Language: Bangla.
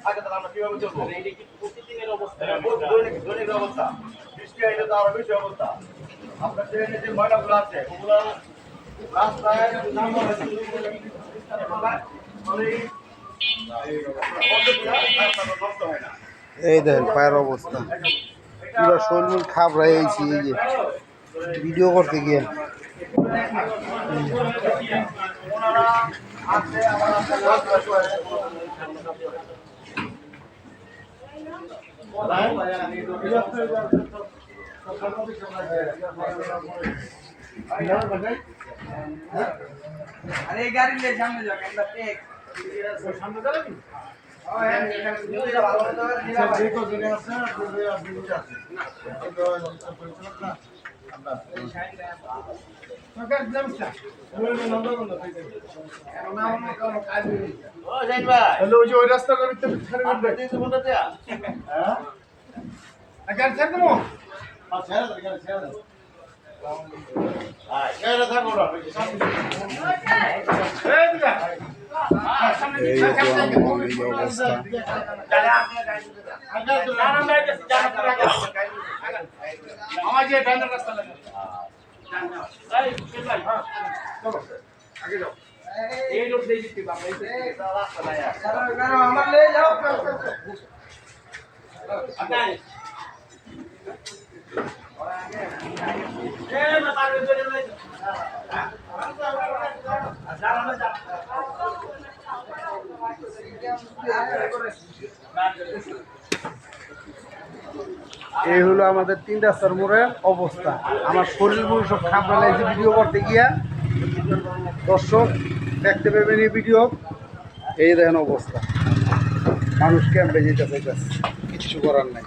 থাকে তাহলে আমরা কিভাবে চলবো? এটা কি প্রতিদিনের অবস্থা? দৈনিক অবস্থা। বৃষ্টি আইলে তো আরো বেশি অবস্থা। আপনার ট্রেনে যে ময়লাগুলো আছে ওগুলো রাস্তায় এই দেখেন পায়ের অবস্থা পুরো শরীর খাবড়াই আইছি এই যে ভিডিও করতে গিয়ে अरे गाड़ी ले सामने जाओ कैमरा पे सामने चला नहीं এই অবস্থা ले जाओ এই হলো আমাদের 3 রাস্তার মোড়ের অবস্থা আমার শরীর পুরো সব খাবড়া লাগছে ভিডিও করতে গিয়া দর্শক দেখতে পাবেন এই ভিডিও এই দেখেন অবস্থা মানুষ ক্যাম্পে যেতে চাইতেছে কিছু করার নাই